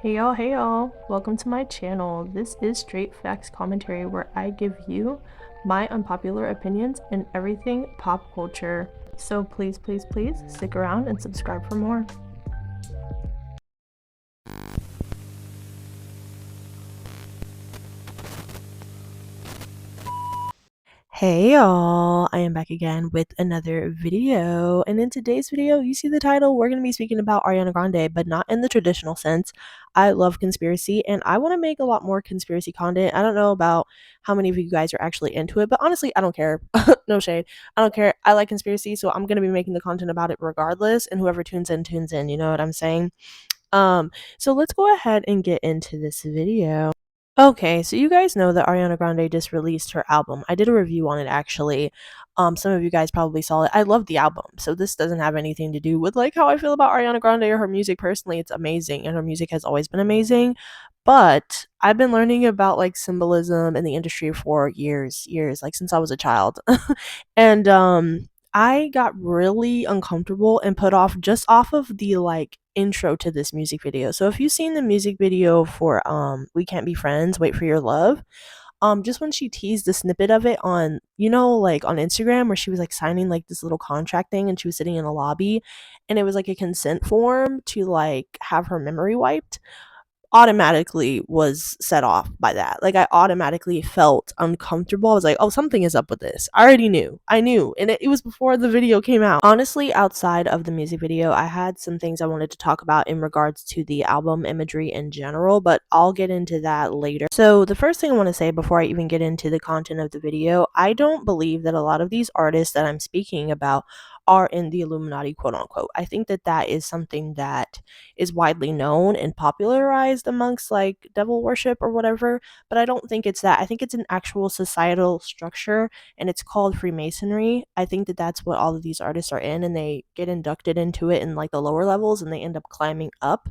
Hey y'all, welcome to my channel. This is Straight Facts Commentary where I give you my unpopular opinions in everything pop culture. So please stick around and subscribe for more. Hey y'all, I am back again with another video, and in today's video, you see the title, we're going to be speaking about Ariana Grande, but not in the traditional sense. I love conspiracy, and I want to make a lot more conspiracy content. I don't know about how many of you guys are actually into it, but honestly, I don't care. No shade. I don't care. I like conspiracy, so I'm going to be making the content about it regardless, and whoever tunes in, you know what I'm saying? So let's go ahead and get into this video. Okay, so you guys know that Ariana Grande just released her album. I did a review on it actually. Some of you guys probably saw it. I love the album, so this doesn't have anything to do with like how I feel about Ariana Grande or her music personally. It's amazing, and her music has always been amazing. But I've been learning about like symbolism in the industry for years, like since I was a child. And I got really uncomfortable and put off just off of the like intro to this music video. So if you've seen the music video for We Can't Be Friends, Wait for Your Love, just when she teased a snippet of it on, you know, like on Instagram where she was like signing like this little contract thing and she was sitting in a lobby and it was like a consent form to like have her memory wiped, automatically was set off by that. Like I automatically felt uncomfortable. I was like, oh, something is up with this. I already knew. I knew. And it was before the video came out. Honestly, outside of the music video, I had some things I wanted to talk about in regards to the album imagery in general, but I'll get into that later. So the first thing I want to say before I even get into the content of the video, I don't believe that a lot of these artists that I'm speaking about are in the Illuminati, quote unquote. I think that that is something that is widely known and popularized amongst like devil worship or whatever, but I don't think it's that. I think it's an actual societal structure and it's called Freemasonry. I think that that's what all of these artists are in, and they get inducted into it in like the lower levels and they end up climbing up.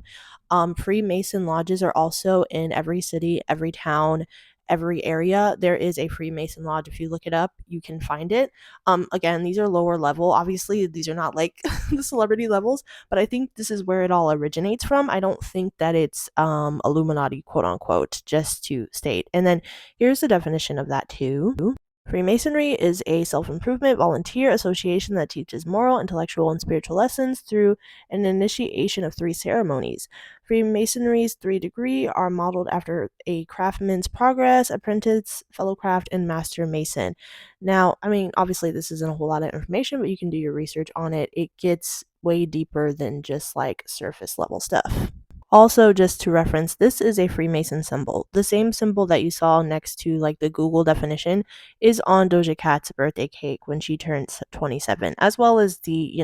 Freemason lodges are also in every city, every town, every area. There is a Freemason lodge. If you look it up, you can find it. Again, these are lower level. Obviously, these are not like the celebrity levels, but I think this is where it all originates from. I don't think that it's Illuminati, quote unquote, just to state. And then here's the definition of that too. Freemasonry is a self improvement volunteer association that teaches moral, intellectual, and spiritual lessons through an initiation of three ceremonies. Freemasonry's three degrees are modeled after a craftsman's progress, apprentice, fellow craft, and master mason. Now, I mean, obviously, this isn't a whole lot of information, but you can do your research on it. It gets way deeper than just like surface level stuff. Also, just to reference, this is a Freemason symbol. The same symbol that you saw next to like the Google definition is on Doja Cat's birthday cake when she turns 27, as well as the,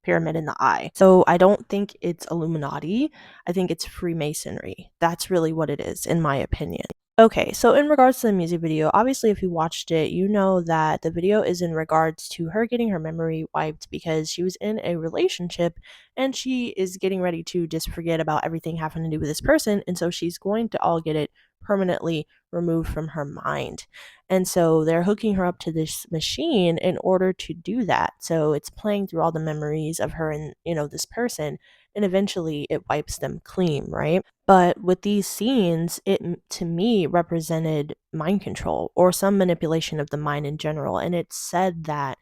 pyramid in the eye. So I don't think it's Illuminati. I think it's Freemasonry. That's really what it is, in my opinion. Okay, so in regards to the music video, obviously, if you watched it, you know that the video is in regards to her getting her memory wiped because she was in a relationship and she is getting ready to just forget about everything having to do with this person. And so she's going to all get it permanently removed from her mind. And so they're hooking her up to this machine in order to do that. So it's playing through all the memories of her and, this person. And eventually it wipes them clean, right? But with these scenes, it to me represented mind control or some manipulation of the mind in general. And it said that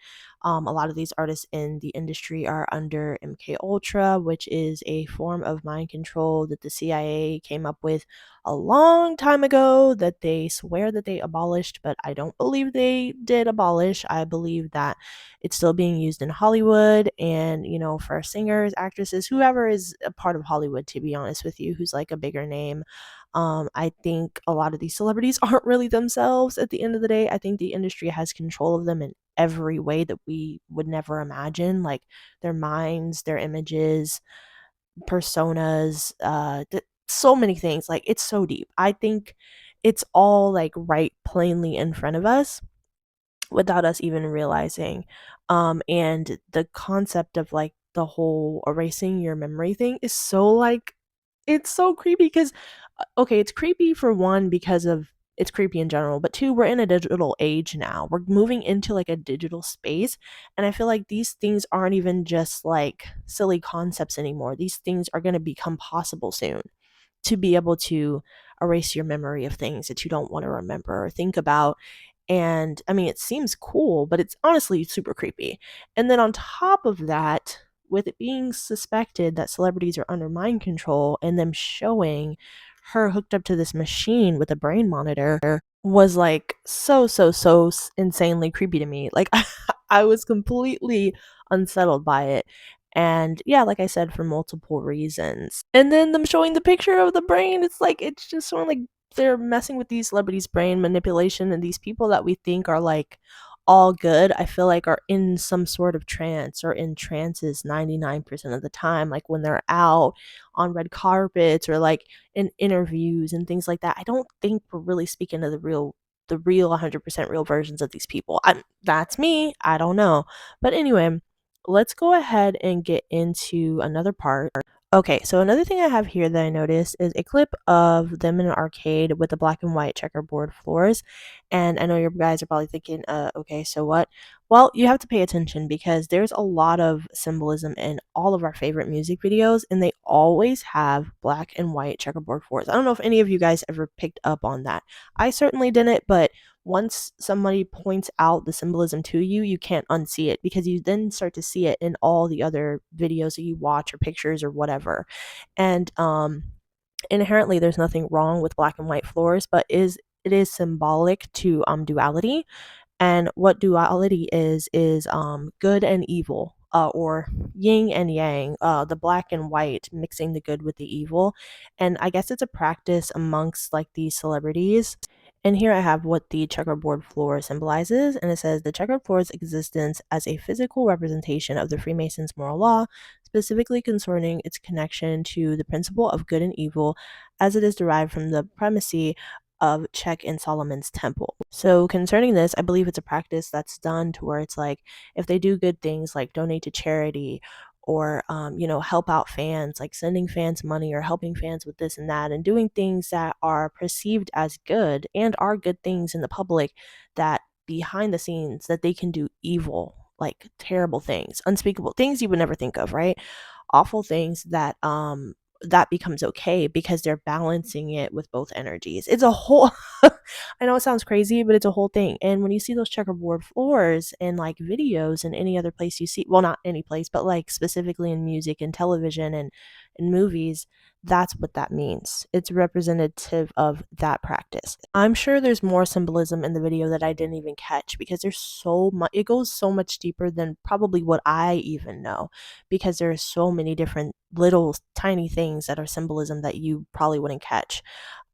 a lot of these artists in the industry are under MK Ultra, which is a form of mind control that the CIA came up with a long time ago that they swear that they abolished, but I don't believe they did abolish. I believe that it's still being used in Hollywood and, for singers, actresses, whoever is a part of Hollywood, to be honest with you, who's like a bigger name. I think a lot of these celebrities aren't really themselves at the end of the day. I think the industry has control of them in every way that we would never imagine, like their minds, their images, personas, so many things. Like it's so deep. I think it's all like right plainly in front of us without us even realizing. And the concept of like the whole erasing your memory thing is so like it's so creepy because okay, it's creepy for one because of it's creepy in general, but two, we're in a digital age now. We're moving into like a digital space, and I feel like these things aren't even just like silly concepts anymore. These things are going to become possible soon. to be able to erase your memory of things that you don't want to remember or think about. And I mean, it seems cool, but it's honestly super creepy. And then on top of that, with it being suspected that celebrities are under mind control and them showing her hooked up to this machine with a brain monitor was like so insanely creepy to me. Like I was completely unsettled by it. And yeah, like I said, for multiple reasons. And then them showing the picture of the brain, it's like it's just sort of like they're messing with these celebrities' brain manipulation, and these people that we think are like all good, I feel like are in some sort of trance or in trances 99% of the time, like when they're out on red carpets or like in interviews and things like that. I don't think we're really speaking to the real 100% real versions of these people. That's me. I don't know. But anyway, let's go ahead and get into another part. Okay, so another thing I have here that I noticed is a clip of them in an arcade with the black and white checkerboard floors. And I know you guys are probably thinking, okay, so what? Well, you have to pay attention because there's a lot of symbolism in all of our favorite music videos, and they always have black and white checkerboard floors. I don't know if any of you guys ever picked up on that. I certainly didn't, but once somebody points out the symbolism to you, you can't unsee it because you then start to see it in all the other videos that you watch or pictures or whatever. And inherently there's nothing wrong with black and white floors, but it is symbolic to duality. And what duality is good and evil, or yin and yang, the black and white mixing the good with the evil. And I guess it's a practice amongst like these celebrities. And here I have what the checkerboard floor symbolizes, and it says the checkered floor's existence as a physical representation of the Freemasons' moral law, specifically concerning its connection to the principle of good and evil, as it is derived from the primacy of check in Solomon's temple. So concerning this, I believe it's a practice that's done to where it's like if they do good things like donate to charity or help out fans, like sending fans money or helping fans with this and that, and doing things that are perceived as good and are good things in the public, that behind the scenes that they can do evil, like terrible things, unspeakable things you would never think of, right? Awful things that becomes okay because they're balancing it with both energies. It's a whole I know it sounds crazy, but it's a whole thing. And when you see those checkerboard floors in like videos and any other place you see, well, not any place, but like specifically in music and television and in movies, that's what that means. It's representative of that practice. I'm sure there's more symbolism in the video that I didn't even catch because there's so much, it goes so much deeper than probably what I even know, because there's so many different little tiny things that are symbolism that you probably wouldn't catch.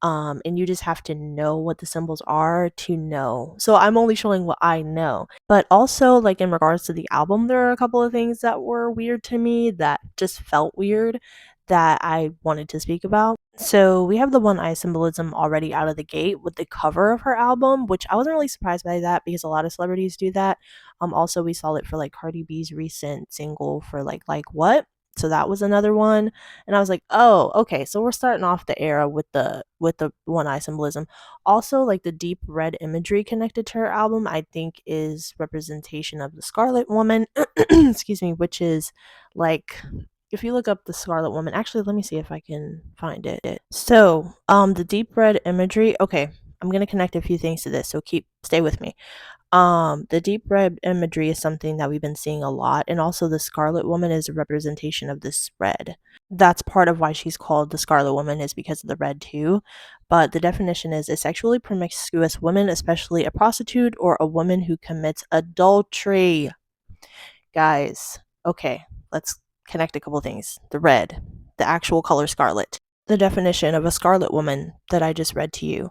And you just have to know what the symbols are to know. So I'm only showing what I know. But also, like in regards to the album, there are a couple of things that were weird to me that just felt weird that I wanted to speak about. So we have the one eye symbolism already out of the gate with the cover of her album, which I wasn't really surprised by that because a lot of celebrities do that. Also we saw it for like Cardi B's recent single for like what? So that was another one. And I was like, oh, okay, so we're starting off the era with the one eye symbolism. Also, like the deep red imagery connected to her album, I think is representation of the Scarlet Woman, excuse me, which is like if you look up the Scarlet Woman, actually, let me see if I can find it. So, the deep red imagery. Okay, I'm gonna connect a few things to this, so stay with me. The deep red imagery is something that we've been seeing a lot, and also the Scarlet Woman is a representation of this red. That's part of why she's called the Scarlet Woman, is because of the red too. But the definition is a sexually promiscuous woman, especially a prostitute or a woman who commits adultery. Guys, okay, let's connect a couple things. The red, the actual color scarlet, the definition of a scarlet woman that I just read to you.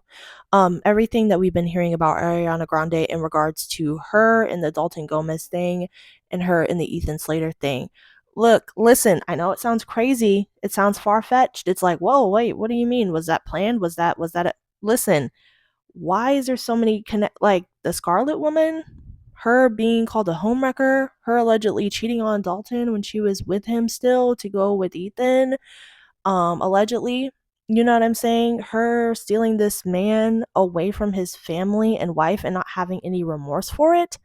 Everything that we've been hearing about Ariana Grande in regards to her and the Dalton Gomez thing and her in the Ethan Slater thing. Look, listen, I know it sounds crazy. It sounds far-fetched. It's like, whoa, wait, what do you mean? Was that planned? Listen, why is there so many like the Scarlet Woman, her being called a homewrecker, her allegedly cheating on Dalton when she was with him still to go with Ethan, allegedly, you know what I'm saying? Her stealing this man away from his family and wife and not having any remorse for it.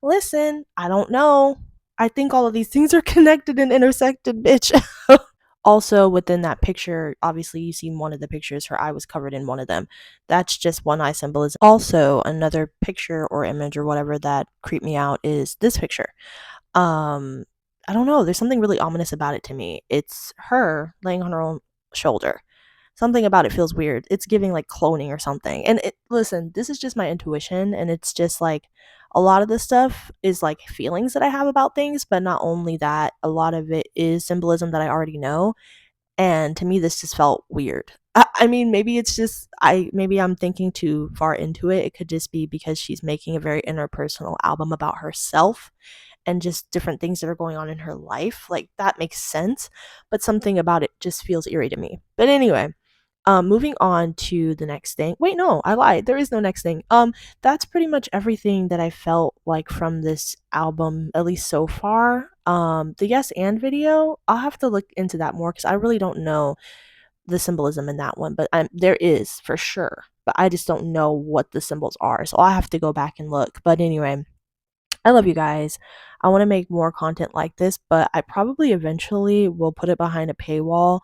Listen, I don't know. I think all of these things are connected and intersected, bitch. Also, within that picture, obviously, you see one of the pictures, her eye was covered in one of them. That's just one eye symbolism. Also, another picture or image or whatever that creeped me out is this picture. Um, I don't know, there's something really ominous about it to me. It's her laying on her own shoulder. Something about it feels weird. It's giving like cloning or something. And listen, this is just my intuition, and it's just like a lot of this stuff is like feelings that I have about things, but not only that, a lot of it is symbolism that I already know. And to me, this just felt weird. I mean, maybe it's just maybe I'm thinking too far into it. It could just be because she's making a very interpersonal album about herself and just different things that are going on in her life. Like that makes sense, but something about it just feels eerie to me. But anyway, moving on to the next thing. Wait, no, I lied. There is no next thing. That's pretty much everything that I felt like from this album, at least so far. The yes and video, I'll have to look into that more because I really don't know the symbolism in that one, but there is for sure. But I just don't know what the symbols are, so I'll have to go back and look. But anyway, I love you guys. I want to make more content like this, but I probably eventually will put it behind a paywall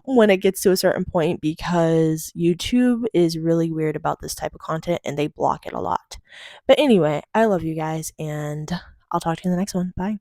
when it gets to a certain point because YouTube is really weird about this type of content and they block it a lot. But anyway, I love you guys and I'll talk to you in the next one. Bye.